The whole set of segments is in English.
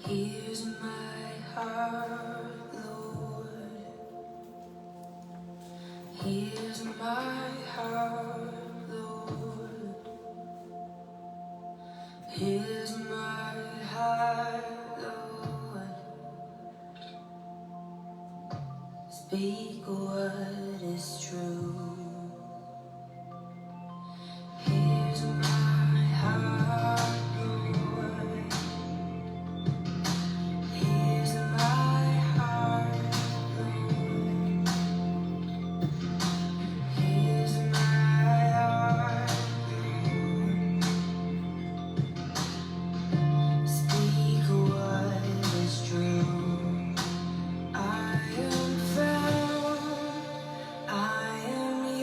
Here's my heart, Lord. Here's my heart, Lord. Here's my heart, Lord. Speak what is true. Here's my heart, Lord. Here's my heart, Lord. Here's my heart, Lord. Speak what is true. I am found, I am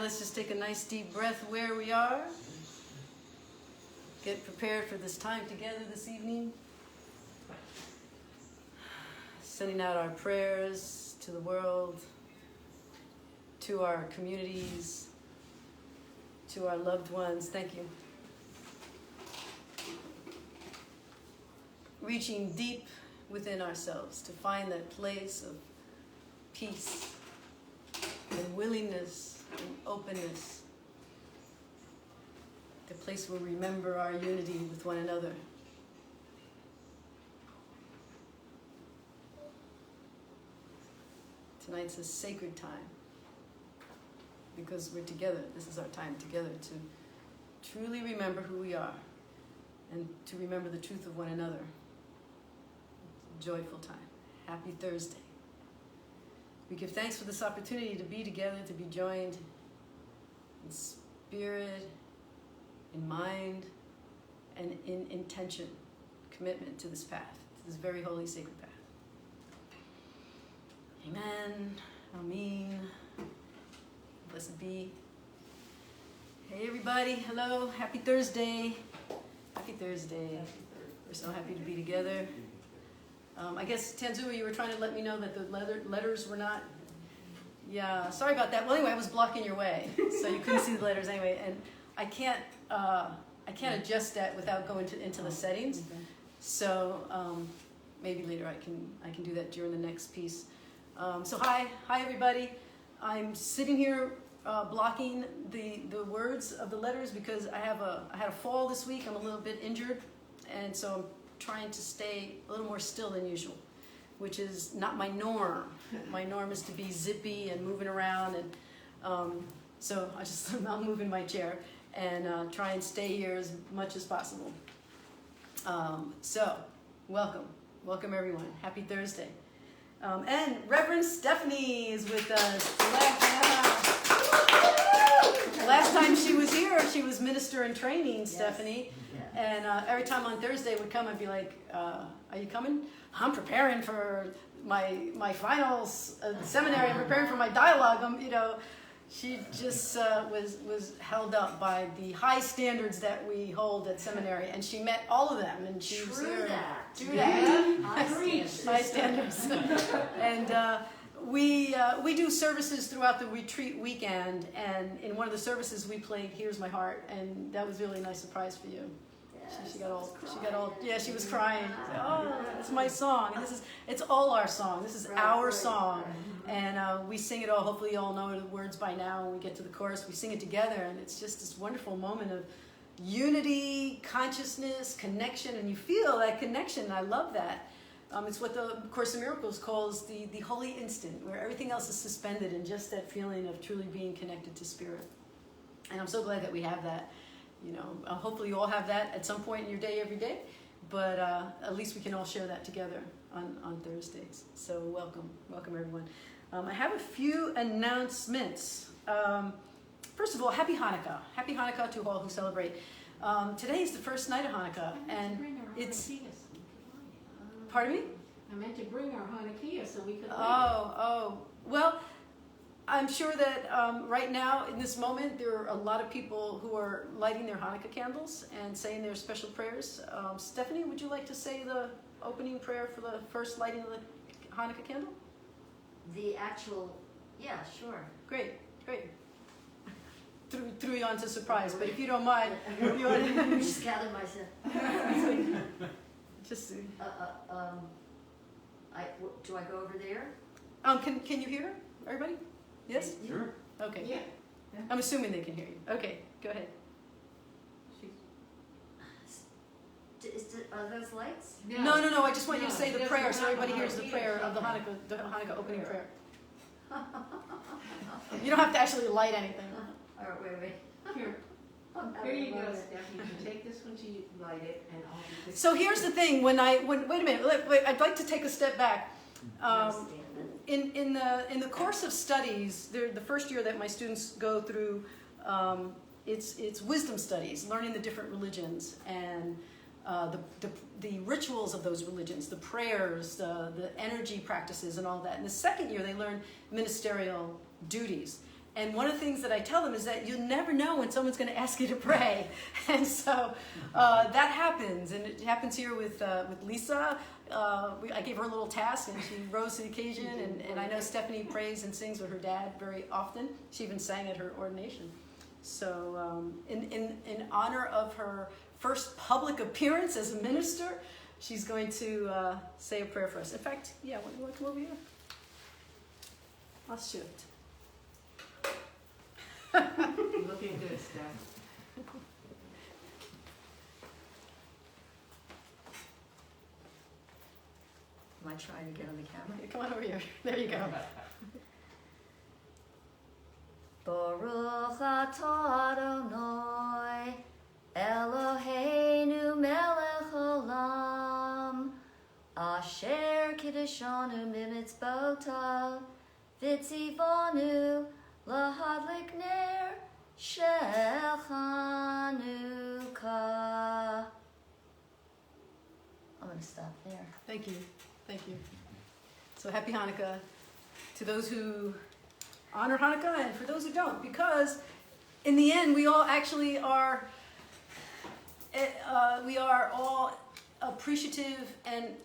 let's just take a nice deep breath where we are. Get prepared for this time together this evening. Sending out our prayers to the world, to our communities, to our loved ones. Thank you. Reaching deep within ourselves to find that place of peace and willingness and openness. The place where we remember our unity with one another. Tonight's a sacred time because we're together. This is our time together to truly remember who we are and to remember the truth of one another. Joyful time. Happy Thursday. We give thanks for this opportunity to be together, to be joined in spirit, in mind, and in intention, commitment to this path, to this very holy, sacred path. Amen. Amen. Blessed be. Hey everybody, hello. Happy Thursday. Happy Thursday. We're so happy to be together. I guess, Tanzua, you were trying to let me know that the letters were not... Yeah, sorry about that. Well, anyway, I was blocking your way, so you couldn't see the letters anyway. And I can't adjust that without going into the settings. So maybe later I can do that during the next piece. So hi everybody. I'm sitting here blocking the words of the letters because I had a fall this week. I'm a little bit injured, and so I'm trying to stay a little more still than usual, which is not my norm. My norm is to be zippy and moving around, and so I'll move in my chair and try and stay here as much as possible. So welcome everyone. Happy Thursday. And Reverend Stephanie is with us. Last time she was here, she was minister in training, Stephanie. Yes. And every time on Thursday would come, I'd be like, are you coming? I'm preparing for my finals seminary. I'm preparing for my dialogue. She just was held up by the high standards that we hold at seminary, and she met all of them. And she was here. True that. High standards. And we do services throughout the retreat weekend, and in one of the services we played "Here's My Heart," and that was really a nice surprise for you. Yes, she got all. Yeah, she was crying. Oh, it's my song. And it's all our song. This is our song. And we sing it all. Hopefully you all know the words by now. When we get to the chorus, we sing it together, and it's just this wonderful moment of unity, consciousness, connection, and you feel that connection, and I love that. It's what the Course in Miracles calls the holy instant, where everything else is suspended in just that feeling of truly being connected to spirit. And I'm so glad that we have that. Hopefully you all have that at some point in your day every day, but at least we can all share that together on Thursdays. So welcome everyone. I have a few announcements. First of all, Happy Hanukkah. Happy Hanukkah to all who celebrate. Today is the first night of Hanukkah, and it's... Pardon me? I meant to bring our Hanukkah so we could... Well, I'm sure that right now, in this moment, there are a lot of people who are lighting their Hanukkah candles and saying their special prayers. Stephanie, would you like to say the opening prayer for the first lighting of the Hanukkah candle? The actual, yeah, sure. Great. Threw you on to surprise, but if you don't mind, you want to... Just gathered myself. Just... Do I go over there? Can you hear everybody? Yes? Sure. Okay. Yeah. I'm assuming they can hear you. Okay, go ahead. Are those lights? No. I just want you to say the prayer so everybody hears the prayer of the Hanukkah opening prayer. You don't have to actually light anything. All right, wait. Here you go, Stephanie. You take this one to light it, and I'll do this. So here's the thing. Wait a minute. Wait, I'd like to take a step back. In the course of studies, the first year that my students go through, it's wisdom studies, learning the different religions and the rituals of those religions, the prayers, the energy practices, and all that. In the second year, they learn ministerial duties. And one of the things that I tell them is that you never know when someone's going to ask you to pray. And so that happens. And it happens here with Lisa. I gave her a little task and she rose to the occasion. And I know Stephanie prays and sings with her dad very often. She even sang at her ordination. So in honor of her first public appearance as a minister, she's going to say a prayer for us. In fact, yeah, you want to come over here? I'll shoot. Looking good, Steph. Am I trying to get on the camera? Come on over here. There you go. Baruch atah Adonai Eloheinu melech olam asher kiddushanu mimitzvotav v'tzivonu lahadlik ner shel Chanukah. I'm going to stop there. Thank you. Thank you. So happy Hanukkah to those who honor Hanukkah and for those who don't, because in the end we all actually are we are all appreciative, and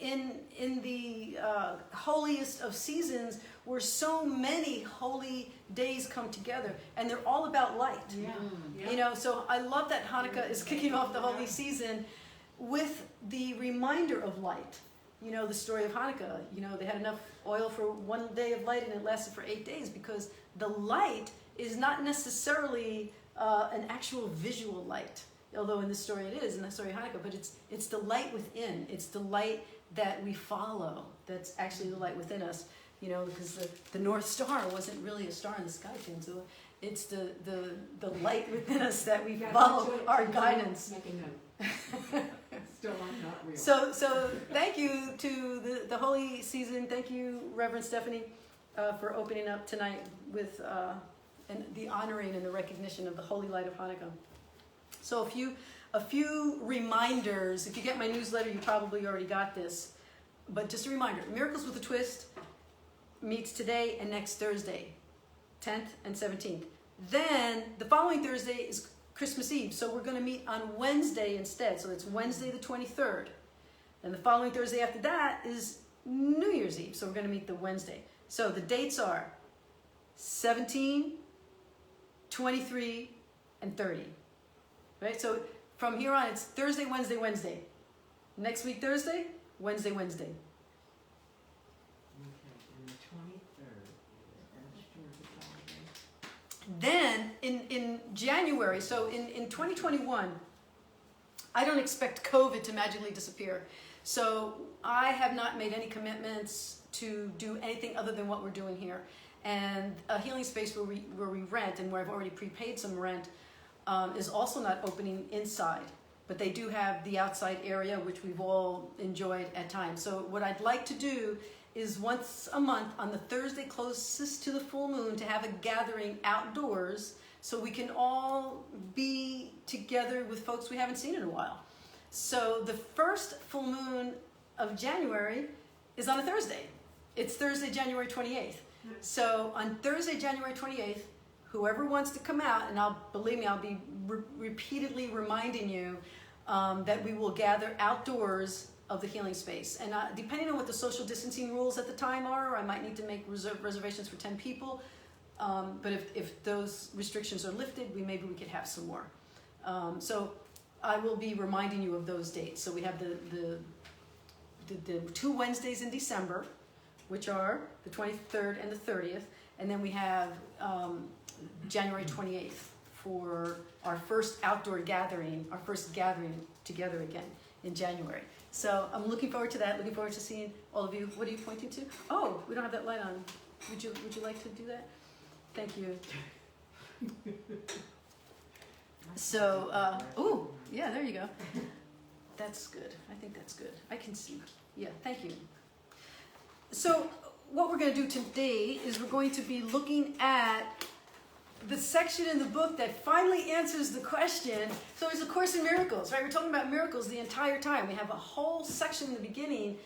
in the holiest of seasons where so many holy days come together, and they're all about light. Yeah. You know, so I love that Hanukkah is kicking off the holy season with the reminder of light. You know, the story of Hanukkah, you know, they had enough oil for one day of light and it lasted for 8 days, because the light is not necessarily an actual visual light, although in this story it is, in the story of Hanukkah, but it's the light within. It's the light that we follow that's actually the light within us, you know, because the North Star wasn't really a star in the sky, so it's the light within us that we follow our guidance. Make a note. Still not real. So thank you to the holy season. Thank you, Reverend Stephanie, for opening up tonight with and the honoring and the recognition of the holy light of Hanukkah. So a few reminders. If you get my newsletter, you probably already got this, but just a reminder: Miracles with a Twist meets today and next Thursday, 10th and 17th. Then the following Thursday is Christmas Eve, so we're going to meet on Wednesday instead. So it's Wednesday the 23rd. And the following Thursday after that is New Year's Eve, so we're going to meet the Wednesday. So the dates are 17, 23, and 30. Right? So from here on, it's Thursday, Wednesday, Wednesday. Next week, Thursday, Wednesday, Wednesday. Okay, and the 23rd is Then in January, so in 2021, I don't expect COVID to magically disappear. So I have not made any commitments to do anything other than what we're doing here. And a healing space where we rent and where I've already prepaid some rent is also not opening inside. But they do have the outside area, which we've all enjoyed at times. So what I'd like to do is once a month on the Thursday closest to the full moon to have a gathering outdoors so we can all be together with folks we haven't seen in a while. So the first full moon of January is on a Thursday. It's Thursday, January 28th. So on Thursday, January 28th, whoever wants to come out, and believe me, I'll be repeatedly reminding you that we will gather outdoors of the healing space. And depending on what the social distancing rules at the time are, I might need to make reservations for 10 people. But if those restrictions are lifted, maybe we could have some more. So I will be reminding you of those dates. So we have the 2 Wednesdays in December, which are the 23rd and the 30th. And then we have January 28th for our first outdoor gathering, our first gathering together again in January. So I'm looking forward to that, looking forward to seeing all of you. What are you pointing to? Oh, we don't have that light on. Would you like to do that? Thank you. So, oh, yeah, there you go. That's good. I think that's good. I can see. Yeah, thank you. So what we're going to do today is we're going to be looking at the section in the book that finally answers the question. So it's A Course in Miracles, right? We're talking about miracles the entire time. We have a whole section in the beginning,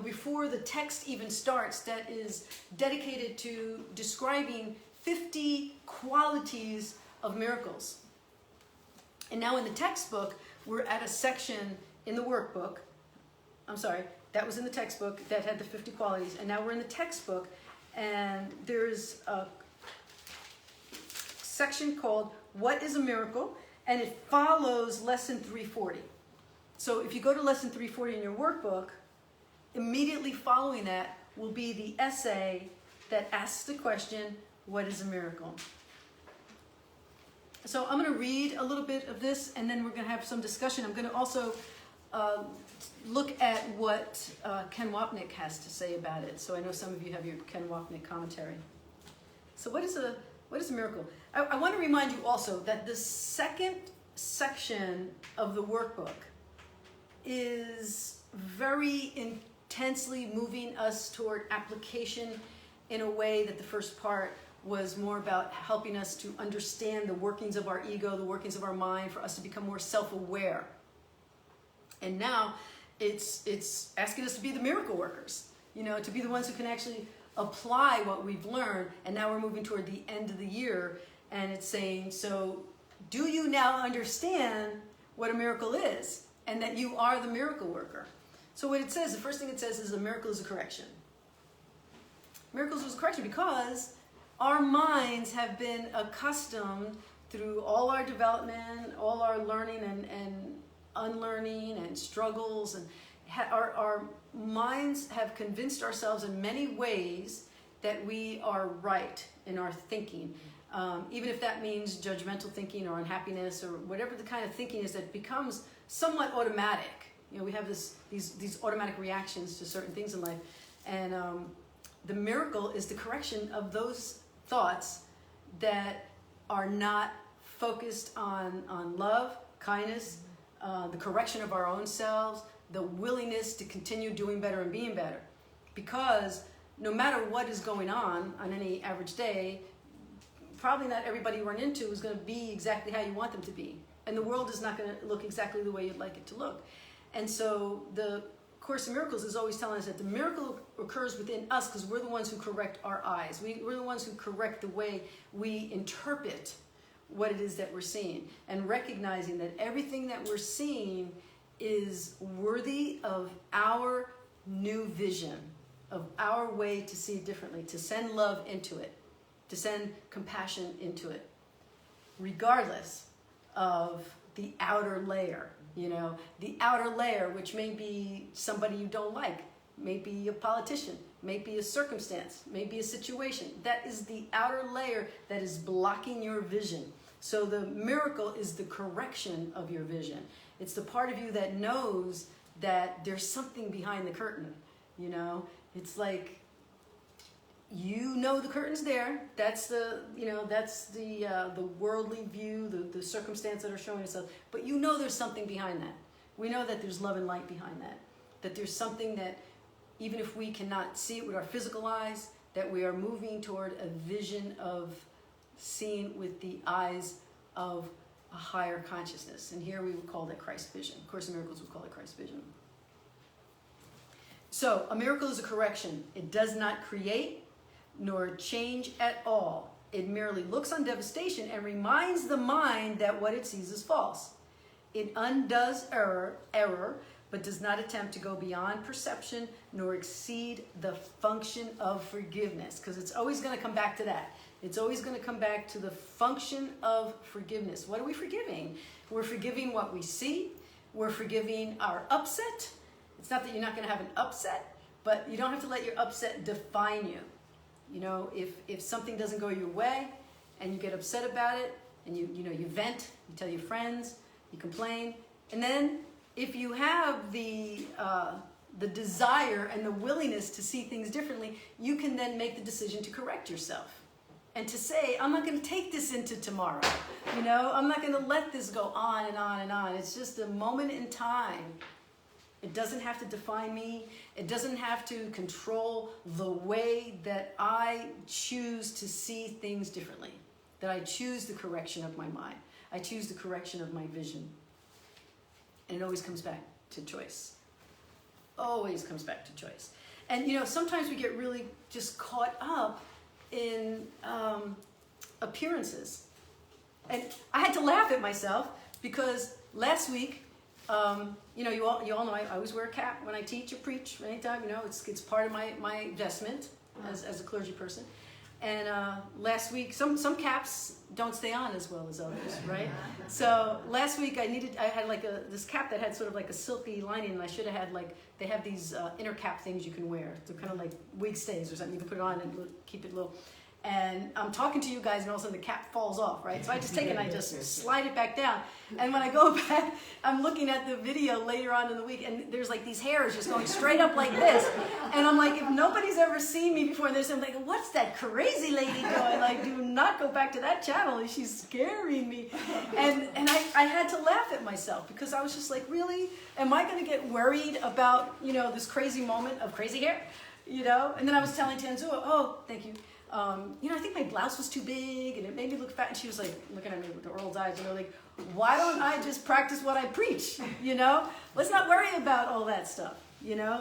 before the text even starts, that is dedicated to describing 50 qualities of miracles. And now in the textbook, we're at a section in the workbook. I'm sorry, that was in the textbook that had the 50 qualities. And now we're in the textbook, and there's a section called What is a Miracle? And it follows lesson 340. So if you go to lesson 340 in your workbook, immediately following that will be the essay that asks the question, what is a miracle? So I'm going to read a little bit of this, and then we're going to have some discussion. I'm going to also look at what Ken Wapnick has to say about it. So I know some of you have your Ken Wapnick commentary. So what is a miracle? I want to remind you also that the second section of the workbook is very intensely moving us toward application in a way that the first part was more about helping us to understand the workings of our ego, the workings of our mind, for us to become more self-aware. And now it's asking us to be the miracle workers, to be the ones who can actually apply what we've learned. And now we're moving toward the end of the year, and it's saying, so do you now understand what a miracle is, and that you are the miracle worker? So what it says, the first thing it says is a miracle is a correction. Miracles is a correction because our minds have been accustomed through all our development, all our learning and unlearning and struggles, and our minds have convinced ourselves in many ways that we are right in our thinking. Even if that means judgmental thinking or unhappiness or whatever the kind of thinking is that becomes somewhat automatic. We have these automatic reactions to certain things in life. And the miracle is the correction of those thoughts that are not focused on love, kindness, the correction of our own selves, the willingness to continue doing better and being better. Because no matter what is going on any average day, probably not everybody you run into is going to be exactly how you want them to be. And the world is not going to look exactly the way you'd like it to look. And so the Course in Miracles is always telling us that the miracle occurs within us because we're the ones who correct our eyes. We're the ones who correct the way we interpret what it is that we're seeing, and recognizing that everything that we're seeing is worthy of our new vision, of our way to see it differently, to send love into it, to send compassion into it, regardless of the outer layer. The outer layer, which may be somebody you don't like, may be a politician, may be a circumstance, may be a situation. That is the outer layer that is blocking your vision. So the miracle is the correction of your vision. It's the part of you that knows that there's something behind the curtain. It's like, the curtain's there. That's the worldly view, the circumstance that are showing itself. But there's something behind that. We know that there's love and light behind that. That there's something that, even if we cannot see it with our physical eyes, that we are moving toward a vision of seeing with the eyes of a higher consciousness. And here we would call that Christ vision. Of Course in Miracles would call it Christ vision. So a miracle is a correction. It does not create nor change at all. It merely looks on devastation and reminds the mind that what it sees is false. It undoes error, but does not attempt to go beyond perception nor exceed the function of forgiveness, because it's always going to come back to that. It's always going to come back to the function of forgiveness. What are we forgiving? We're forgiving what we see. We're forgiving our upset. It's not that you're not going to have an upset, but you don't have to let your upset define you. If something doesn't go your way and you get upset about it, and you vent, you tell your friends, you complain, and then if you have the desire and the willingness to see things differently, you can then make the decision to correct yourself and to say, I'm not going to take this into tomorrow. I'm not going to let this go on and on and on. It's just a moment in time. It doesn't have to define me. It doesn't have to control the way that I choose to see things differently, that I choose the correction of my mind. I choose the correction of my vision. And it always comes back to choice. Always comes back to choice. And sometimes we get really just caught up in appearances. And I had to laugh at myself because last week, you all know I always wear a cap when I teach or preach anytime, it's part of my vestment as a clergy person. And last week, some caps don't stay on as well as others, right? So last week I had like this cap that had sort of like a silky lining, and I should have had they have these inner cap things you can wear. They're kind of like wig stays or something. You can put it on and keep it little. And I'm talking to you guys, and all of a sudden the cap falls off, right? So I just take it and I just slide it back down. And when I go back, I'm looking at the video later on in the week, and there's like these hairs just going straight up like this. And I'm like, if nobody's ever seen me before, and there's something like, what's that crazy lady doing? Like, do not go back to that channel. She's scaring me. And I had to laugh at myself because I was just like, really? Am I going to get worried about, this crazy moment of crazy hair? And then I was telling Tanzua, oh, thank you. I think my blouse was too big and it made me look fat. And she was like looking at me with the world's eyes, like, why don't I just practice what I preach? Let's not worry about all that stuff,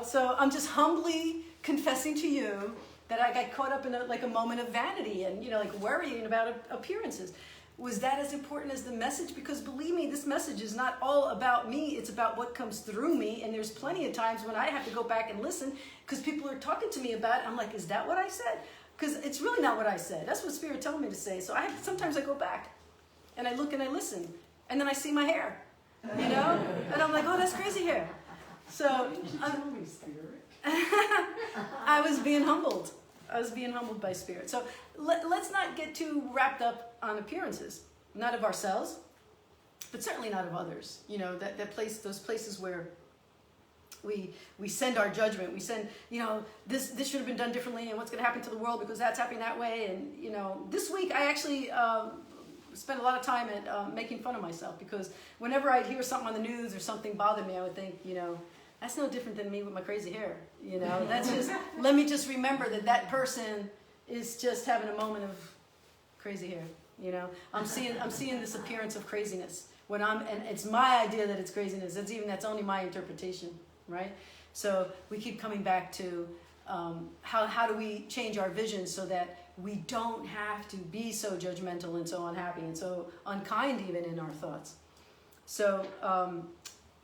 So I'm just humbly confessing to you that I got caught up in a moment of vanity and, worrying about appearances. Was that as important as the message? Because believe me, this message is not all about me. It's about what comes through me. And there's plenty of times when I have to go back and listen because people are talking to me about it. I'm like, is that what I said? Because it's really not what I said. That's what Spirit told me to say. So sometimes I go back and I look and I listen. And then I see my hair, And I'm like, oh, that's crazy hair. So I was being humbled. I was being humbled by Spirit. So let's not get too wrapped up on appearances. Not of ourselves, but certainly not of others. Those places where we send our judgment. We send, this should have been done differently, and what's going to happen to the world because that's happening that way. And, this week I actually spent a lot of time at making fun of myself because whenever I'd hear something on the news or something bothered me, I would think, that's no different than me with my crazy hair. That's just, let me just remember that person is just having a moment of crazy hair. I'm seeing this appearance of craziness and it's my idea that it's craziness. That's only my interpretation. Right? So we keep coming back to how do we change our vision so that we don't have to be so judgmental and so unhappy and so unkind even in our thoughts. So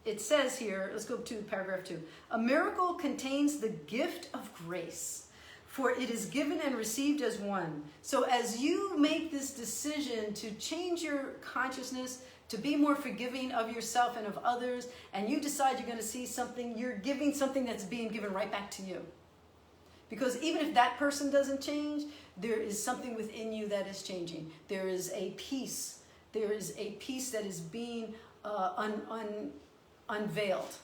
it says here, let's go to paragraph 2. A miracle contains the gift of grace, for it is given and received as one. So as you make this decision to change your consciousness, to be more forgiving of yourself and of others, and you decide you're going to see something, you're giving something that's being given right back to you. Because even if that person doesn't change, there is something within you that is changing. There is a peace. There is a peace that is being unveiled,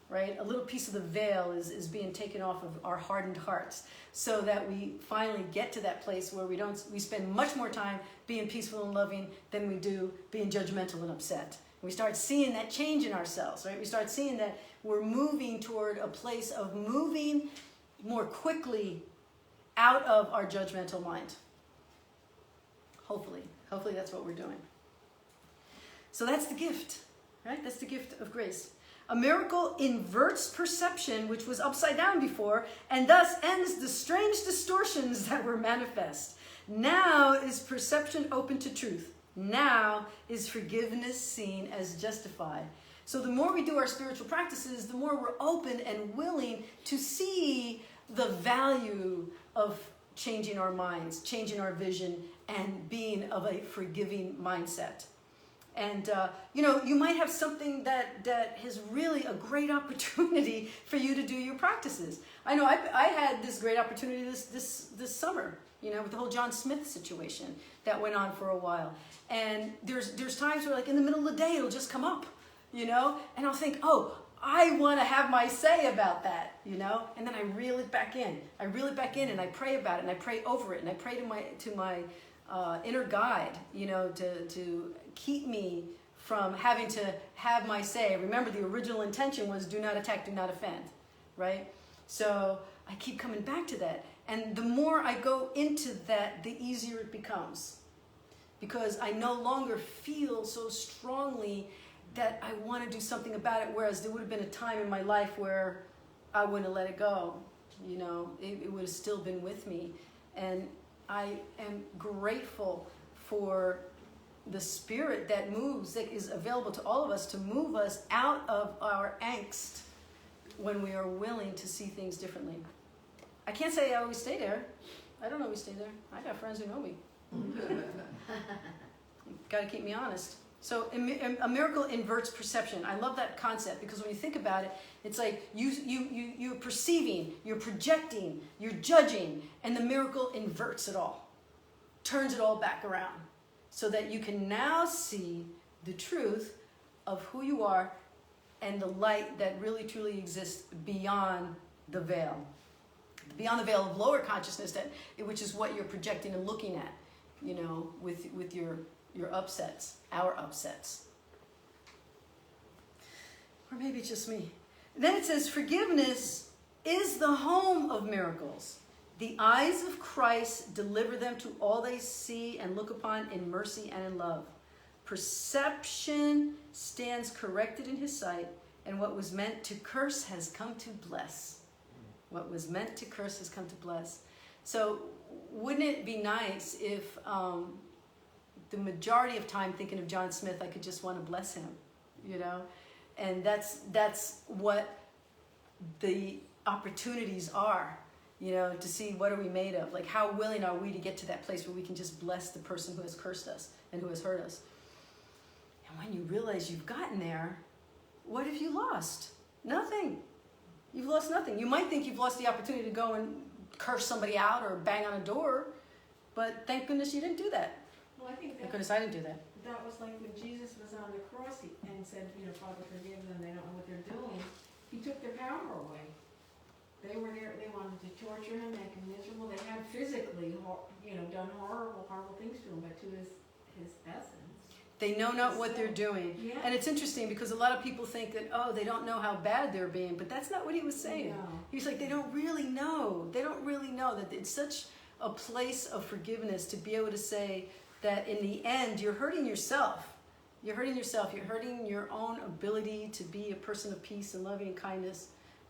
right? A little piece of the veil is being taken off of our hardened hearts so that we finally get to that place where we spend much more time being peaceful and loving than we do being judgmental and upset. We start seeing that change in ourselves, right? We start seeing that we're moving toward a place of moving more quickly out of our judgmental mind. Hopefully that's what we're doing. So that's the gift, right? That's the gift of grace. A miracle inverts perception, which was upside down before, and thus ends the strange distortions that were manifest. Now is perception open to truth. Now is forgiveness seen as justified. So the more we do our spiritual practices, the more we're open and willing to see the value of changing our minds, changing our vision, and being of a forgiving mindset. And, you might have something that is really a great opportunity for you to do your practices. I know I had this great opportunity this summer, with the whole John Smith situation that went on for a while. And there's times where, like, in the middle of the day, it'll just come up, and I'll think, oh, I want to have my say about that, and then I reel it back in. And I pray about it, and I pray over it, and I pray to my inner guide, to keep me from having to have my say. Remember, the original intention was do not attack, do not offend, right? So I keep coming back to that. And the more I go into that, the easier it becomes. Because I no longer feel so strongly that I want to do something about it, whereas there would have been a time in my life where I wouldn't have let it go. It would have still been with me. And I am grateful for the Spirit that moves, that is available to all of us, to move us out of our angst when we are willing to see things differently. I can't say I always stay there. I don't always stay there. I got friends who know me. Got to keep me honest. So a miracle inverts perception. I love that concept because when you think about it, it's like you're perceiving, you're projecting, you're judging, and the miracle inverts it all, turns it all back around, so that you can now see the truth of who you are and the light that really truly exists beyond the veil. Beyond the veil of lower consciousness, which is what you're projecting and looking at, you know, with your upsets, our upsets. Or maybe it's just me. Then it says, forgiveness is the home of miracles. The eyes of Christ deliver them to all they see and look upon in mercy and in love. Perception stands corrected in his sight, and what was meant to curse has come to bless. What was meant to curse has come to bless. So wouldn't it be nice if the majority of time thinking of John Smith, I could just want to bless him, you know? And that's what the opportunities are, you know, to see what are we made of. Like, how willing are we to get to that place where we can just bless the person who has cursed us and who has hurt us? And when you realize you've gotten there, what have you lost? Nothing. You've lost nothing. You might think you've lost the opportunity to go and curse somebody out or bang on a door, but thank goodness you didn't do that. Well, I think Thank goodness I didn't do that. that was like when Jesus was on the cross and said, you know, Father, forgive them, they don't know what they're doing. He took their power away. They were there, they wanted to torture him, make him miserable. They had physically, you know, done horrible things to him, but to his essence. They know not what they're doing. Yeah. And it's interesting because a lot of people think that, oh, they don't know how bad they're being, but that's not what he was saying. No. He's like, they don't really know. They don't really know that it's such a place of forgiveness to be able to say that in the end, you're hurting yourself. You're hurting yourself. You're hurting your own ability to be a person of peace and loving and kindness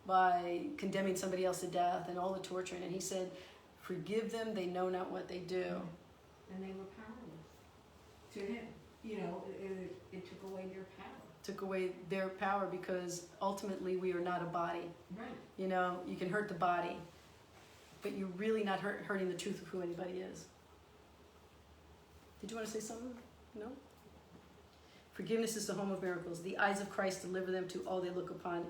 by condemning somebody else to death and all the torturing. And he said, forgive them, they know not what they do. And they were powerless to him. You know, it took away their power. Took away their power because ultimately we are not a body. Right. You know, you can hurt the body, but you're really not hurting the truth of who anybody is. Did you want to say something? No? Forgiveness is the home of miracles. The eyes of Christ deliver them to all they look upon.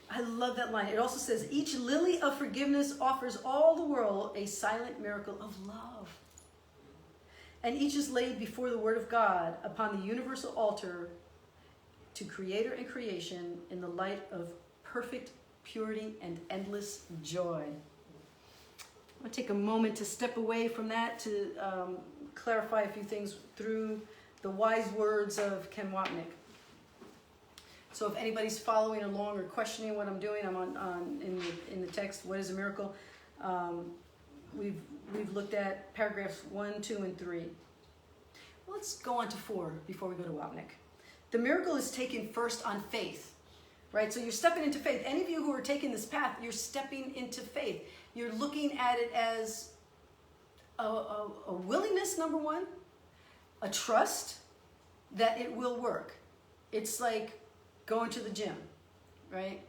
I love that line. It also says, each lily of forgiveness offers all the world a silent miracle of love. And each is laid before the Word of God upon the universal altar to Creator and creation in the light of perfect purity and endless joy. I'm going to take a moment to step away from that to clarify a few things through the wise words of Ken Wapnick. So if anybody's following along or questioning what I'm doing, I'm in the text, What is a Miracle? We've looked at paragraphs 1, 2, and 3. Let's go on to 4 before we go to Wapnick. The miracle is taken first on faith, right? So you're stepping into faith. Any of you who are taking this path, you're stepping into faith. You're looking at it as a willingness, number one, a trust that it will work. It's like going to the gym, right?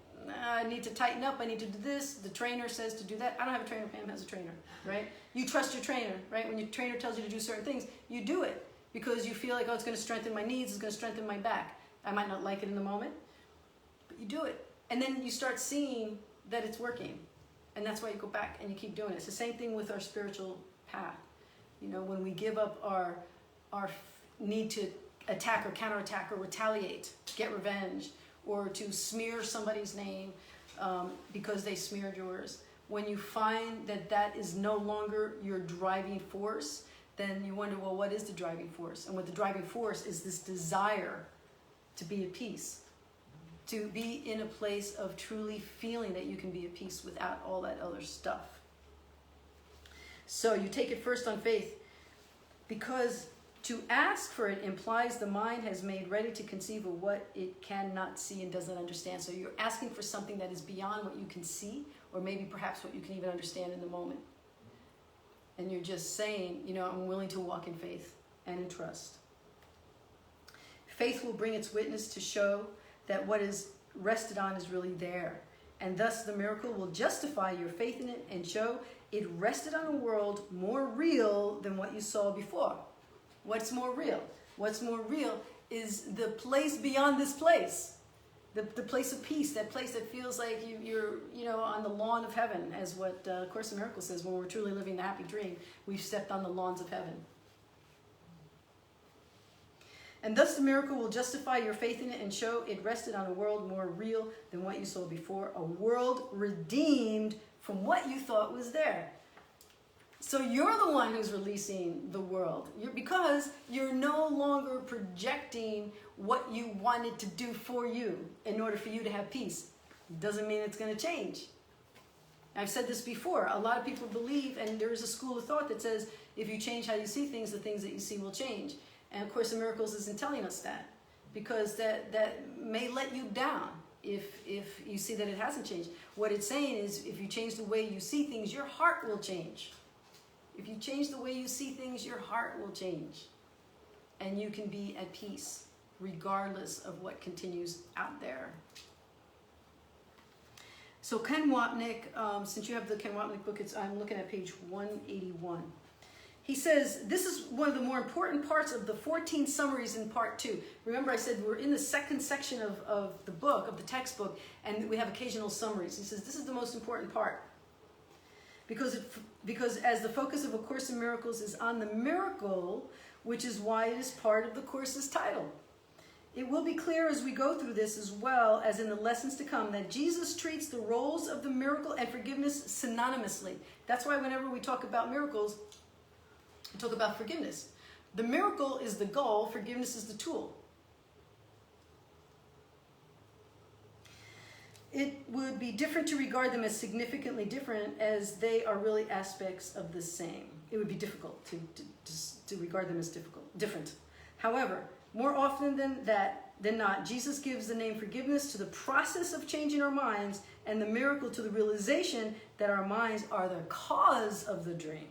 I need to tighten up, I need to do this, the trainer says to do that. I don't have a trainer, Pam has a trainer, right? You trust your trainer, right? When your trainer tells you to do certain things, you do it because you feel like, oh, it's going to strengthen my knees, it's going to strengthen my back. I might not like it in the moment, but you do it. And then you start seeing that it's working. And that's why you go back and you keep doing it. It's the same thing with our spiritual path. You know, when we give up our need to attack or counterattack or retaliate, get revenge, or to smear somebody's name because they smeared yours. When you find that that is no longer your driving force, then you wonder, well, what is the driving force? And what the driving force is this desire to be at peace, to be in a place of truly feeling that you can be at peace without all that other stuff. So you take it first on faith because to ask for it implies the mind has made ready to conceive of what it cannot see and does not understand. So you're asking for something that is beyond what you can see, or maybe perhaps what you can even understand in the moment. And you're just saying, you know, I'm willing to walk in faith. and in trust. Faith will bring its witness to show that what is rested on is really there. And thus the miracle will justify your faith in it and show it rested on a world more real than what you saw before. What's more real? What's more real is the place beyond this place. The place of peace, that place that feels like you're on the lawn of heaven, as what Course in Miracles says, when we're truly living the happy dream, we've stepped on the lawns of heaven. And thus the miracle will justify your faith in it and show it rested on a world more real than what you saw before, a world redeemed from what you thought was there. So you're the one who's releasing the world, because you're no longer projecting what you wanted to do for you in order for you to have peace. Doesn't mean it's going to change. I've said this before. A lot of people believe, and there is a school of thought that says, if you change how you see things, the things that you see will change. And of Course in Miracles isn't telling us that, because that may let you down if you see that it hasn't changed. What it's saying is, if you change the way you see things, your heart will change. If you change the way you see things, your heart will change. And you can be at peace, regardless of what continues out there. So Ken Wapnick, since you have the Ken Wapnick book, I'm looking at page 181. He says, this is one of the more important parts of the 14 summaries in part 2. Remember I said we're in the second section of the book, of the textbook, and we have occasional summaries. He says, this is the most important part. Because as the focus of A Course in Miracles is on the miracle, which is why it is part of the Course's title. It will be clear as we go through this, as well as in the lessons to come, that Jesus treats the roles of the miracle and forgiveness synonymously. That's why whenever we talk about miracles, we talk about forgiveness. The miracle is the goal, forgiveness is the tool. It would be different to regard them as significantly different, as they are really aspects of the same. It would be difficult to regard them as different. However, more often than not, Jesus gives the name forgiveness to the process of changing our minds, and the miracle to the realization that our minds are the cause of the dream.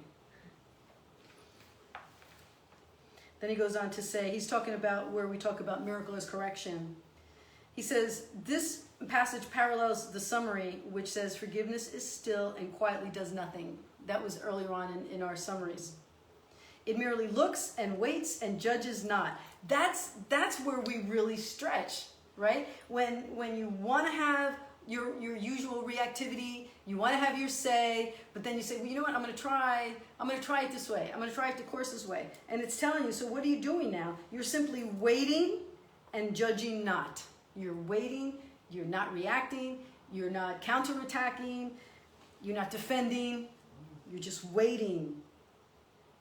Then he goes on to say, he's talking about where we talk about miracle as correction. He says, this passage parallels the summary, which says forgiveness is still and quietly does nothing. That was earlier on in our summaries. It merely looks and waits and judges not. That's where we really stretch, right? When you want to have your usual reactivity, you want to have your say, but then you say, well, you know what, I'm going to try it this way. I'm going to try it the Course's way. And it's telling you, so what are you doing now? You're simply waiting and judging not. You're waiting, you're not reacting, you're not counterattacking, you're not defending, you're just waiting.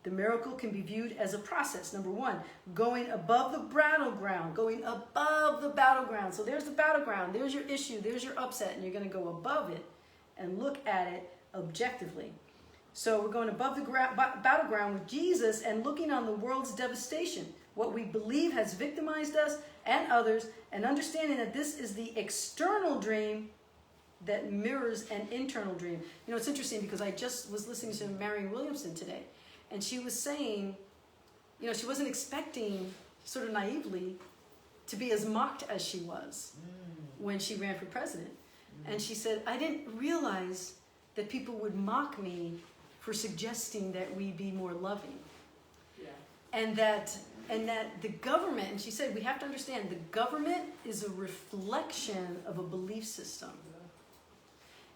The miracle can be viewed as a process. Number one, going above the battleground, So there's the battleground, there's your issue, there's your upset, and you're going to go above it and look at it objectively. So we're going above the battleground with Jesus and looking on the world's devastation, what we believe has victimized us and others, and understanding that this is the external dream that mirrors an internal dream. You know, it's interesting because I just was listening to Marion Williamson today, and she was saying, you know, she wasn't expecting, sort of naively, to be as mocked as she was when she ran for president. And she said, I didn't realize that people would mock me for suggesting that we be more loving. Yeah. And that the government, and she said, we have to understand, the government is a reflection of a belief system.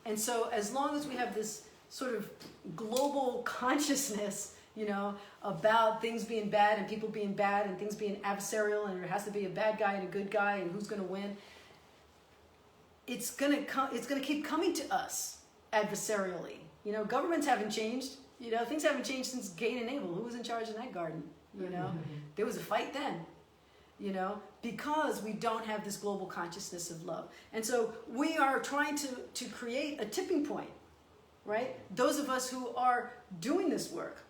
And so as long as we have this sort of global consciousness, you know, about things being bad and people being bad and things being adversarial, and there has to be a bad guy and a good guy and who's going to win, it's going to keep coming to us adversarially. You know, governments haven't changed. You know, things haven't changed since Cain and Abel. Who was in charge in that garden? You know, there was a fight then, you know, because we don't have this global consciousness of love. And so we are trying to create a tipping point, right? Those of us who are doing this work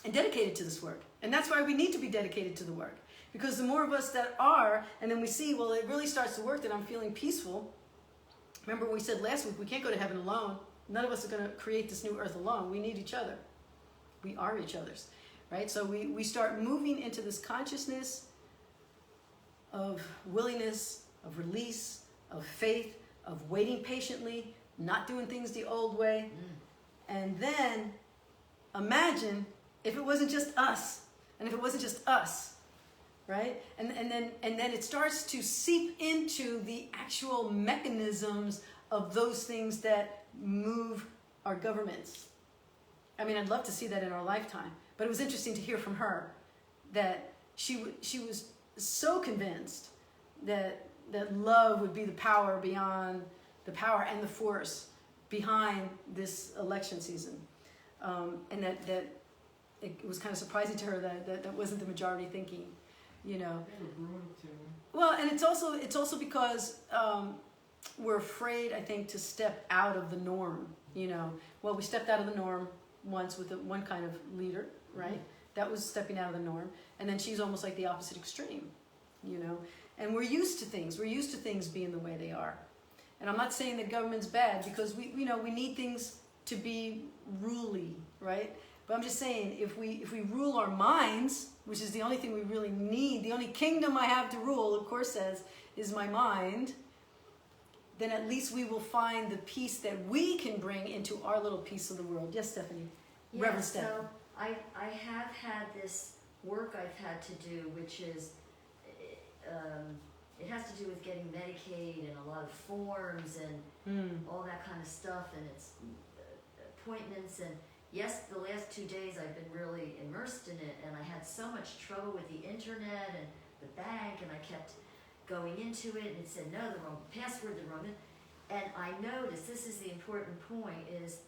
and dedicated to this work. And that's why we need to be dedicated to the work. Because the more of us that are, and then we see, well, it really starts to work, that I'm feeling peaceful. Remember we said last week, we can't go to heaven alone. None of us are going to create this new earth alone. We need each other. We are each other's. right? So we start moving into this consciousness of willingness, of release, of faith, of waiting patiently, not doing things the old way. And then imagine if it wasn't just us, and if it wasn't just us, right? And then it starts to seep into the actual mechanisms of those things that move our governments. I mean, I'd love to see that in our lifetime, but it was interesting to hear from her that she was so convinced that love would be the power beyond the power and the force behind this election season, and that it was kind of surprising to her that wasn't the majority thinking, you know. They were brutal too. Well, and it's also because we're afraid, I think, to step out of the norm. You know, well, we stepped out of the norm once with one kind of leader, right? That was stepping out of the norm, and then she's almost like the opposite extreme, you know. And we're used to things. We're used to things being the way they are. And I'm not saying that government's bad, because we need things to be ruly, right? But I'm just saying, if we rule our minds, which is the only thing we really need, the only kingdom I have to rule, of course, says, is my mind, then at least we will find the peace that we can bring into our little piece of the world. Yes, Stephanie? Yeah, Reverend Stephanie. so I have had this work I've had to do, which is, it has to do with getting Medicaid and a lot of forms and all that kind of stuff, and it's appointments, and yes, the last 2 days I've been really immersed in it, and I had so much trouble with the internet and the bank, and I kept going into it, and it said, no, the wrong password, the wrong, and I noticed, this is the important point, is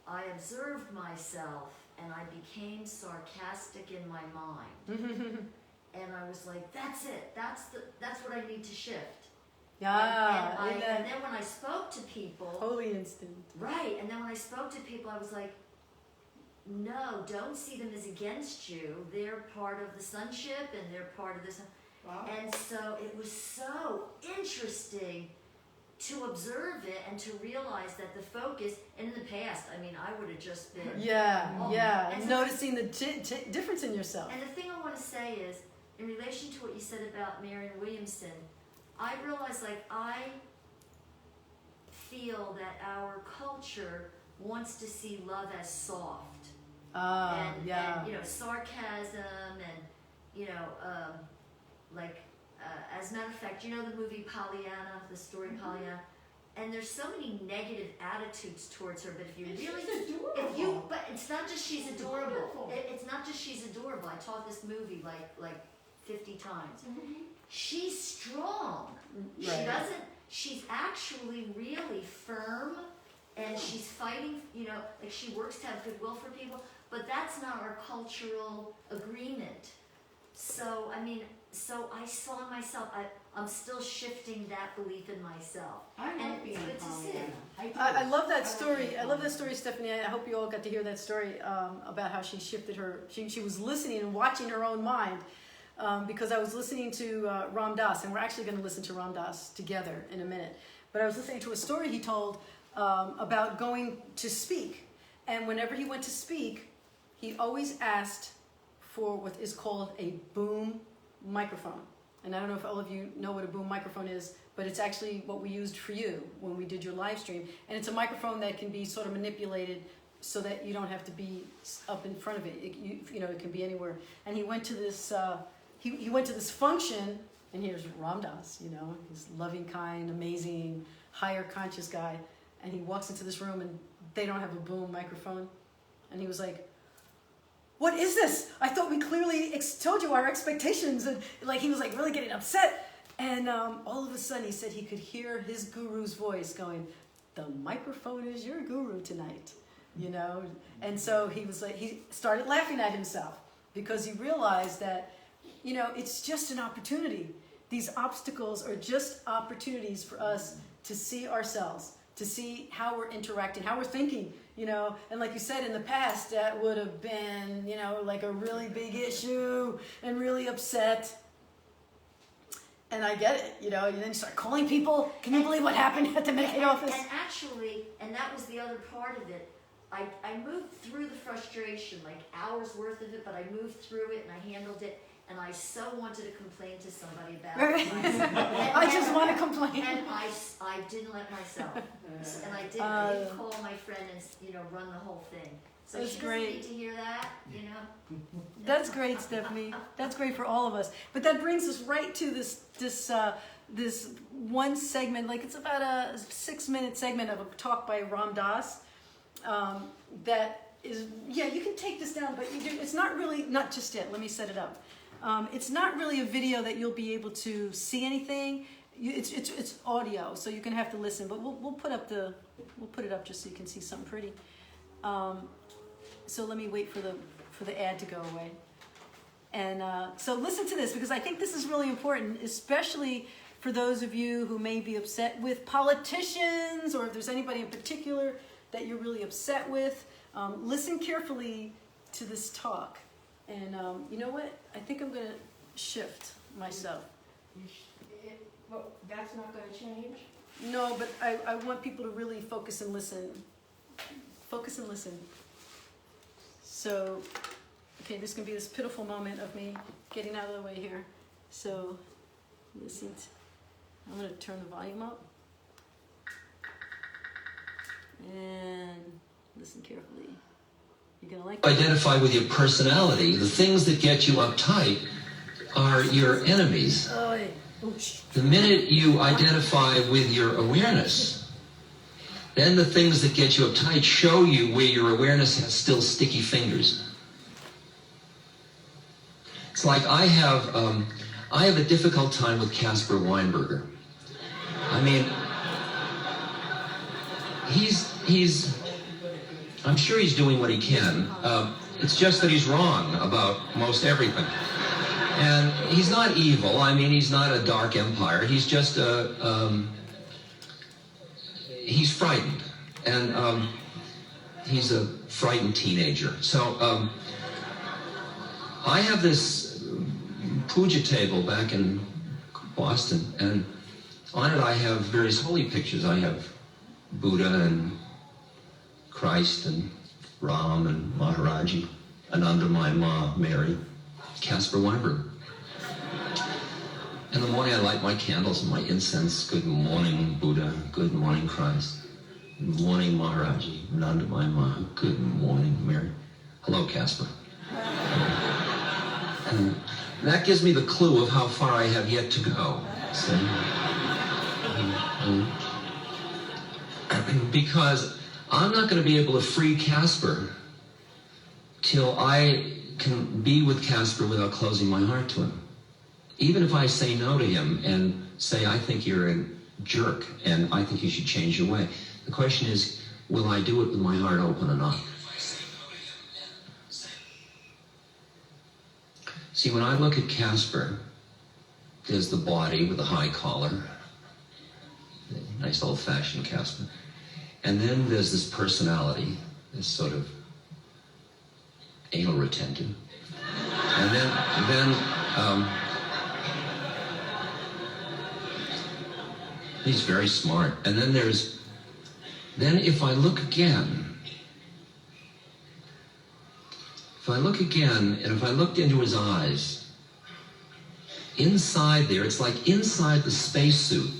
I observed myself, and I became sarcastic in my mind. And I was like, that's it. That's what I need to shift. Yeah. And then when I spoke to people, Holy instant. right? And then when I spoke to people, I was like, no, don't see them as against you. They're part of the sonship, and they're part of this. Wow. And so it was so interesting to observe it and to realize that the focus. And in the past, I mean, I would have just been Yeah. And so- Noticing the difference in yourself. And the thing I want to say is, in relation to what you said about Marion Williamson, I realize, like, I feel that our culture wants to see love as soft. And, you know, sarcasm and, you know, as a matter of fact, you know the movie Pollyanna, the story Pollyanna? And there's so many negative attitudes towards her, but if you And really, she's adorable. but it's not just she's adorable. Wonderful. It's not just she's adorable. I taught this movie like 50 times. Mhm. She's strong. She Right. doesn't, she's actually really firm, and she's fighting, you know, like she works to have goodwill for people, but that's not our cultural agreement. So, I mean, so I saw in myself, I'm still shifting that belief in myself. I And love it's being good to see. Pollyanna. I love that I story. like I love that story, Stephanie. I hope you all got to hear that story about how she shifted her. She was listening and watching her own mind, because I was listening to Ram Dass, and we're actually going to listen to Ram Dass together in a minute. But I was listening to a story he told about going to speak, and whenever he went to speak, he always asked for what is called a boom microphone. And I don't know if all of you know what a boom microphone is, but it's actually what we used for you when we did your live stream. And it's a microphone that can be sort of manipulated so that you don't have to be up in front of it. You know, it can be anywhere. And he went to this, he went to this function, and here's Ram Dass, you know, he's loving, kind, amazing, higher conscious guy. And he walks into this room, and they don't have a boom microphone. And he was like, what is this? I thought we clearly told you our expectations. And like, he was like really getting upset. And all of a sudden he said he could hear his guru's voice going, the microphone is your guru tonight, you know? And so he was like, he started laughing at himself, because he realized that, you know, it's just an opportunity. These obstacles are just opportunities for us to see ourselves, to see how we're interacting, how we're thinking, you know. And like you said, in the past, that would have been, you know, like a really big issue and really upset. And I get it, you know. And then you start calling people. Can you believe what happened at the Medicaid office? And actually, and that was the other part of it, I moved through the frustration, like hours worth of it, but I moved through it and I handled it, and I so wanted to complain to somebody about it. I just want to complain. And I didn't let myself, and I didn't call my friend and run the whole thing. So That's she great. doesn't need to hear that, That's great, Stephanie. That's great for all of us. But that brings us right to this one segment, like it's about a 6-minute segment of a talk by Ram Dass. That is, yeah, you can take this down, but it's not really, not just yet. Let me set it up. It's not really a video that you'll be able to see anything. It's audio, so you're gonna have to listen. But we'll put it up just so you can see something pretty. So let me wait for the ad to go away. And so listen to this, because I think this is really important, especially for those of you who may be upset with politicians, or if there's anybody in particular that you're really upset with. Listen carefully to this talk. And you know what? I think I'm going to shift myself. But that's not going to change? No, but I want people to really focus and listen. Focus and listen. So, okay, this is going to be this pitiful moment of me getting out of the way here. So, listen. I'm going to turn the volume up. And listen carefully. You're going to like it. Identify with your personality. The things that get you uptight are your enemies. The minute you identify with your awareness, then the things that get you uptight show you where your awareness has still sticky fingers. It's like I have a difficult time with Caspar Weinberger. I mean, I'm sure he's doing what he can. It's just that he's wrong about most everything. And he's not evil. I mean, he's not a dark empire. He's just he's frightened. And he's a frightened teenager. So I have this puja table back in Boston, and on it I have various holy pictures. I have Buddha and Christ and Ram and Maharaji, Anandamayi Ma, Mary, Caspar Weinberg. In the morning I light my candles and my incense. Good morning, Buddha. Good morning, Christ. Good morning, Maharaji, Anandamayi Ma. Good morning, Mary. Hello, Caspar. And that gives me the clue of how far I have yet to go. See? Because I'm not going to be able to free Caspar till I can be with Caspar without closing my heart to him. Even if I say no to him and say, I think you're a jerk and I think you should change your way. The question is, will I do it with my heart open or not? See, when I look at Caspar, there's the body with the high collar, nice old-fashioned Caspar. And then there's this personality, this sort of anal retentive. And then he's very smart. And then if I look again, and if I looked into his eyes, inside there, it's like inside the spacesuit.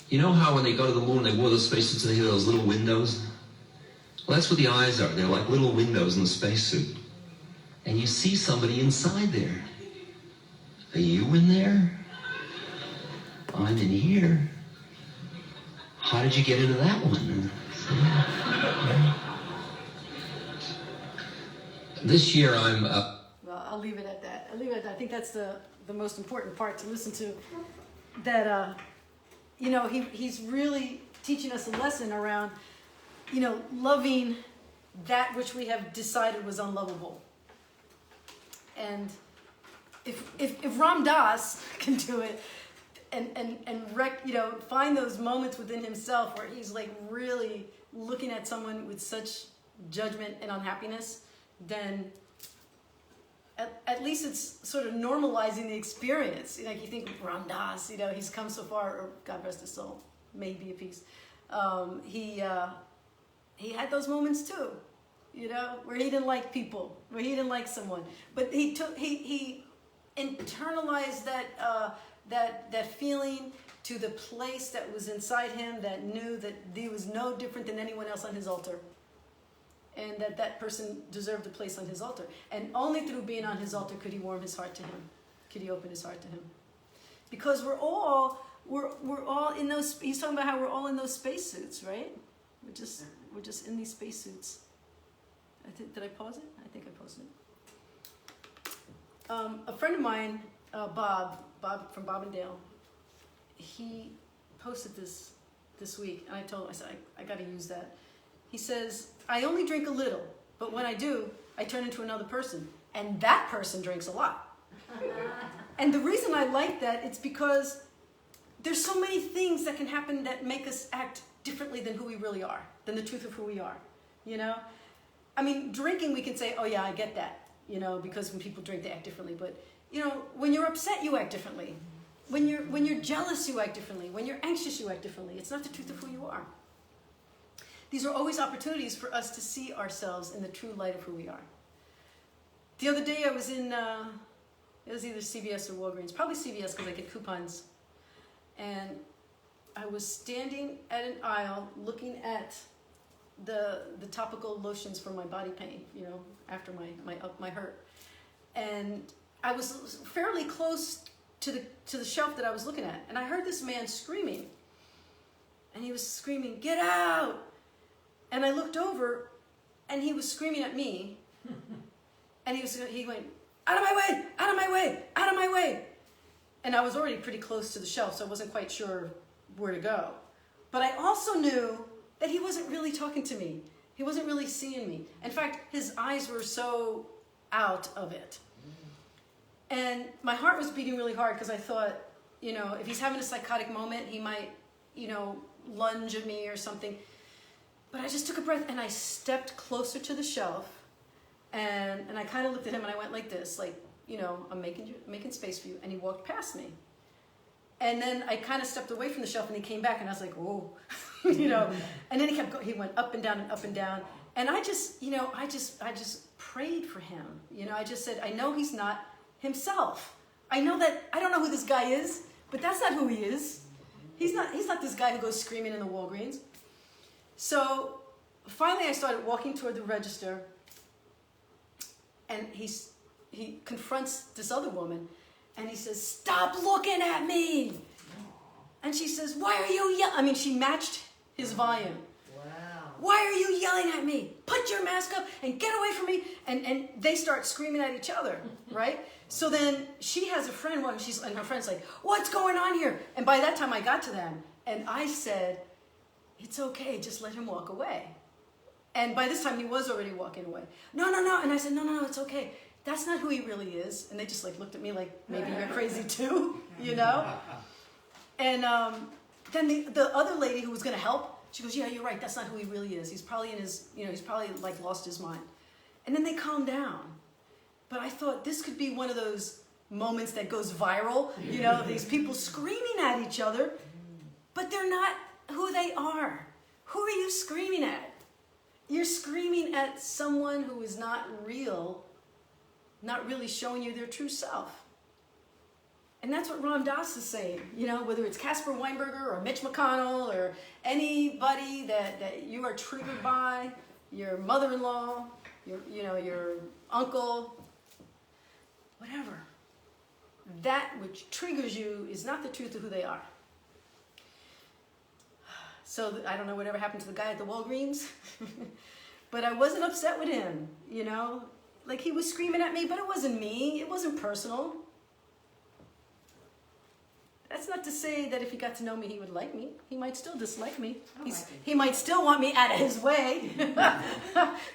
You know how when they go to the moon, they wore those spacesuits and they have those little windows? Well, that's what the eyes are. They're like little windows in the spacesuit. And you see somebody inside there. Are you in there? I'm in here. How did you get into that one? This year I'm... Well, I'll leave it at that. I think that's the most important part to listen to. That, he's really teaching us a lesson around, loving that which we have decided was unlovable. And if Ram Dass can do it and find those moments within himself where he's like really looking at someone with such judgment and unhappiness, then at least it's sort of normalizing the experience. Like you think Ram Dass, he's come so far, or God rest his soul, may he be at peace. He had those moments too. you know, where he didn't like people, where he didn't like someone. But he internalized that feeling to the place that was inside him that knew that he was no different than anyone else on his altar. And that person deserved a place on his altar. And only through being on his altar could he warm his heart to him. Could he open his heart to him. Because we're all in those, he's talking about how we're all in those spacesuits, right? We're just in these spacesuits. Did I pause it? I think I paused it. A friend of mine, Bob from Bob and Dale, he posted this week, and I said, I got to use that. He says, I only drink a little, but when I do, I turn into another person, and that person drinks a lot. And the reason I like that, it's because there's so many things that can happen that make us act differently than who we really are, than the truth of who we are, you know? I mean, drinking, we can say, oh yeah, I get that, you know, because when people drink, they act differently. But, you know, when you're upset, you act differently. When you're jealous, you act differently. When you're anxious, you act differently. It's not the truth of who you are. These are always opportunities for us to see ourselves in the true light of who we are. The other day I was in, it was either CVS or Walgreens, probably CVS because I get coupons. And I was standing at an aisle looking at the topical lotions for my body pain, you know, after my hurt. And I was fairly close to the shelf that I was looking at. And I heard this man screaming. And he was screaming, "Get out!" And I looked over, and he was screaming at me. And he went, "Out of my way! Out of my way! Out of my way!" And I was already pretty close to the shelf, so I wasn't quite sure where to go. But I also knew that he wasn't really talking to me. He wasn't really seeing me. In fact, his eyes were so out of it. And my heart was beating really hard because I thought, you know, if he's having a psychotic moment, he might, you know, lunge at me or something. But I just took a breath and I stepped closer to the shelf, and I kind of looked at him and I went like this, like, you know, I'm making space for you. And he walked past me. And then I kind of stepped away from the shelf and he came back and I was like, "Whoa," you know. And then he went up and down and up and down. And I just, you know, I just prayed for him. You know, I just said, I know he's not himself. I know that, I don't know who this guy is, but that's not who he is. He's not this guy who goes screaming in the Walgreens. So finally I started walking toward the register, and he confronts this other woman, and he says, "Stop looking at me." And she says, "Why are you yelling?" I mean, she matched his volume. Wow. "Why are you yelling at me? Put your mask up and get away from me." And they start screaming at each other, right? So then she has a friend, and her friend's like, "What's going on here?" And by that time I got to them, and I said, "It's okay, just let him walk away." And by this time he was already walking away. "No, no, no." And I said, no, it's okay. That's not who he really is. And they just like looked at me like, maybe you're crazy too, you know? And then the other lady who was gonna help, she goes, "Yeah, you're right, that's not who he really is. He's probably he's probably like lost his mind." And then they calmed down. But I thought this could be one of those moments that goes viral, you know, these people screaming at each other, but they're not who they are. Who are you screaming at? You're screaming at someone who is not real, not really showing you their true self. And that's what Ram Dass is saying, you know, whether it's Casper Weinberger or Mitch McConnell or anybody that you are triggered by, your mother-in-law, your uncle, whatever. That which triggers you is not the truth of who they are. So I don't know whatever happened to the guy at the Walgreens, but I wasn't upset with him, you know? Like, he was screaming at me, but it wasn't me. It wasn't personal. That's not to say that if he got to know me, he would like me. He might still dislike me. He might still want me out of his way,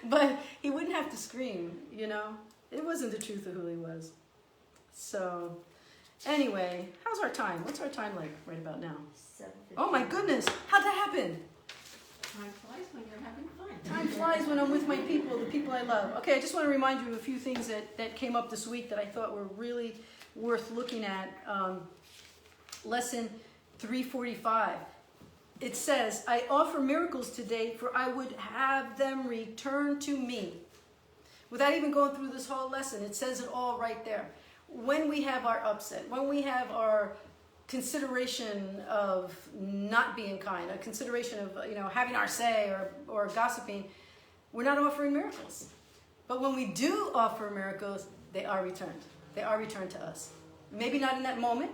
but he wouldn't have to scream, you know? It wasn't the truth of who he was. So, anyway, how's our time? What's our time like right about now? 7:50. Oh my goodness, how'd that happen? Time flies when you're having fun. Time flies when I'm with my people, the people I love. Okay, I just want to remind you of a few things that came up this week that I thought were really worth looking at. Lesson 345. it says, I offer miracles today, for I would have them return to me. Without even going through this whole lesson, it says it all right there. When we have our upset, when we have our consideration of not being kind, a consideration of, you know, having our say or gossiping, we're not offering miracles. But when we do offer miracles, they are returned. They are returned to us. Maybe not in that moment,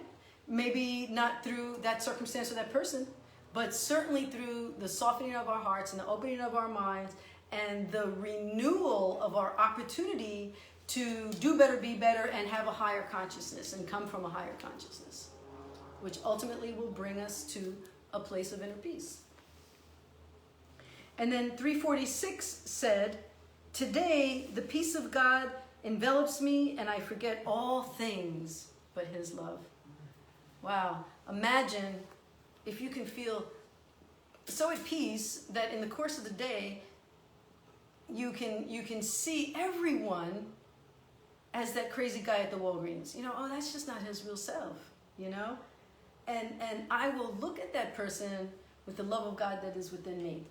maybe not through that circumstance or that person, but certainly through the softening of our hearts and the opening of our minds and the renewal of our opportunity to do better, be better, and have a higher consciousness and come from a higher consciousness, which ultimately will bring us to a place of inner peace. And then 346 said, today the peace of God envelops me and I forget all things but his love. Wow. Imagine if you can feel so at peace that in the course of the day, you can see everyone as that crazy guy at the Walgreens. You know, oh, that's just not his real self, you know? And I will look at that person with the love of God that is within me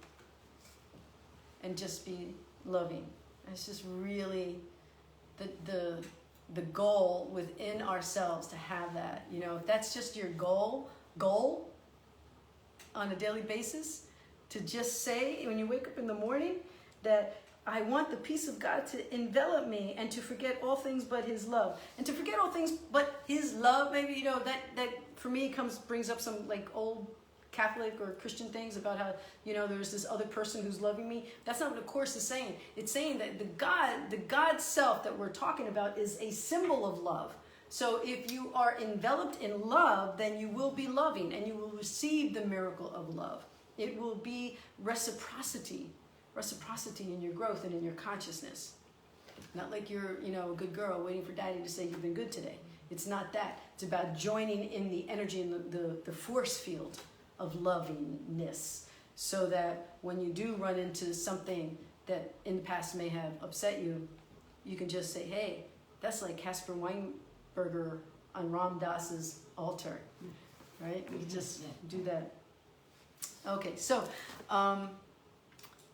and just be loving. It's just really the goal within ourselves to have that. You know, if that's just your goal on a daily basis, to just say when you wake up in the morning that I want the peace of God to envelop me and to forget all things but his love. And to forget all things but his love, maybe, you know, that for me brings up some like old Catholic or Christian things about how, you know, there's this other person who's loving me. That's not what the Course is saying. It's saying that the God self that we're talking about is a symbol of love. So if you are enveloped in love, then you will be loving and you will receive the miracle of love. It will be reciprocity in your growth and in your consciousness. Not like you're, you know, a good girl waiting for daddy to say you've been good today. It's not that. It's about joining in the energy and the force field of lovingness, so that when you do run into something that in the past may have upset you, you can just say, hey, that's like Caspar Weinberger on Ram Dass's altar, right? You just do that. Okay, so I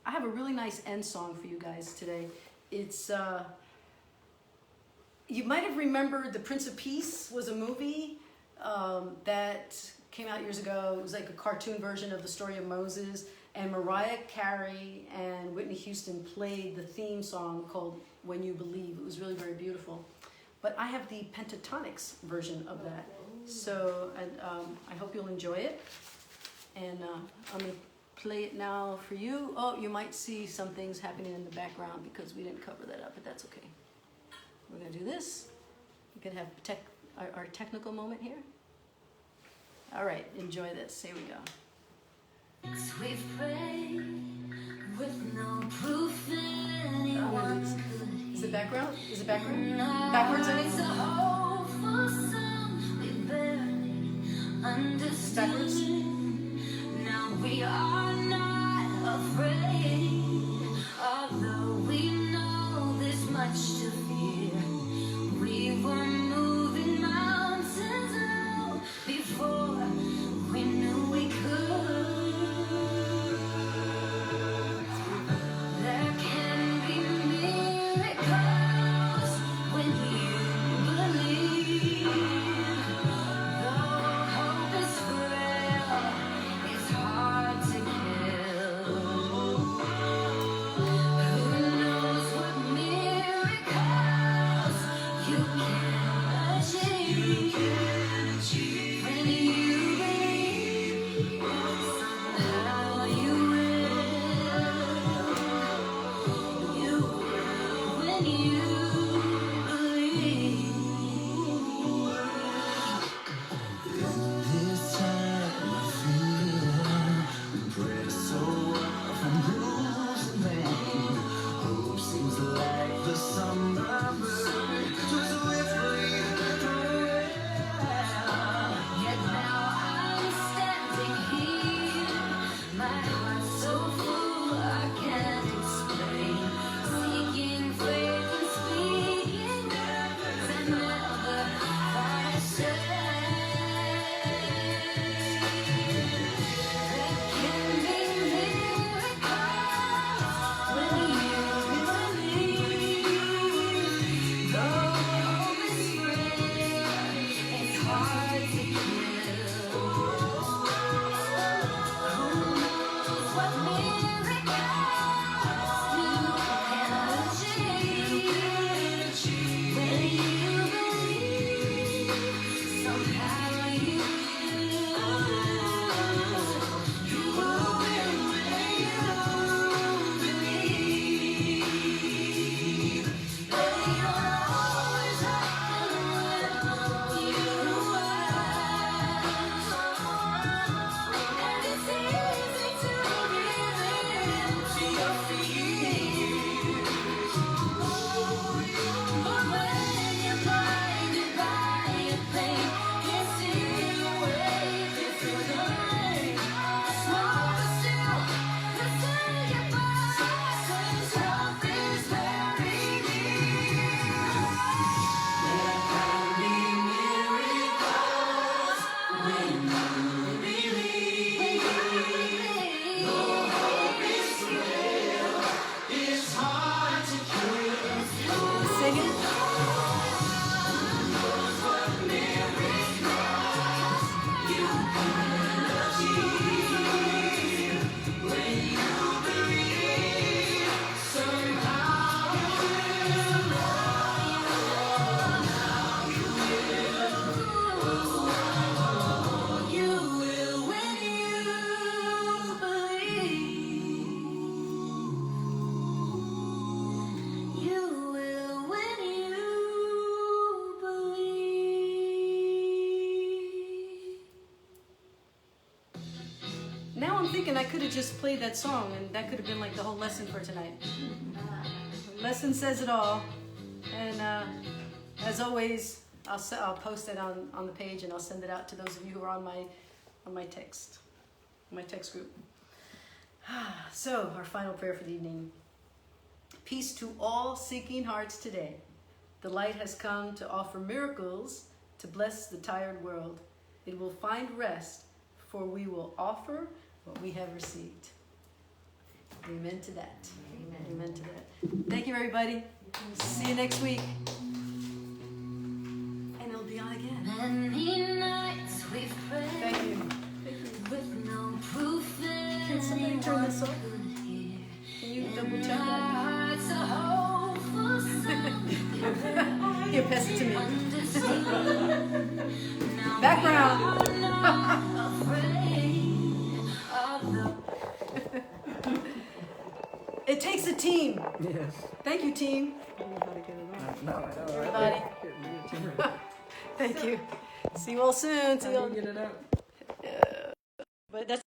have a really nice end song for you guys today. It's, you might have remembered The Prince of Peace was a movie that came out years ago. It was like a cartoon version of the story of Moses, and Mariah Carey and Whitney Houston played the theme song called When You Believe. It was really very beautiful. But I have the Pentatonics version of that. So I hope you'll enjoy it. And I'm going to play it now for you. Oh, you might see some things happening in the background because we didn't cover that up, but that's okay. We're going to do this. We can have our technical moment here. All right, enjoy this. Here we go. We've prayed with no proof anyone could. Is it background? Is it background? Backwards, I It's a mean? hope for some we barely understood. Now we are not afraid, although we know there's much to fear. We were moving mountains long before we knew we could. There can be miracles when you believe. Though hope is frail, it's hard to kill. thinking I could have just played that song, and that could have been like the whole lesson for tonight. The lesson says it all. And as always, I'll post it on the page, and I'll send it out to those of you who are on my text group. So, our final prayer for the evening. Peace to all seeking hearts today. The light has come to offer miracles to bless the tired world. It will find rest, for we will offer what we have received. Amen to that. Amen. Amen to that. Thank you, everybody. See you next week. And it'll be on again. Many nights we've prayed Thank you. with no proof that Can somebody turn this off? anyone could hear. Can you double check that? Hearts are hopeful, some Here, pass it to me. undeceived. Now Background. we are not afraid of the It takes a team. Yes. Thank you, team. I don't know how to get it on. No, I know. Everybody. Thank you. See you all soon. See you How all. do you get it out? But that's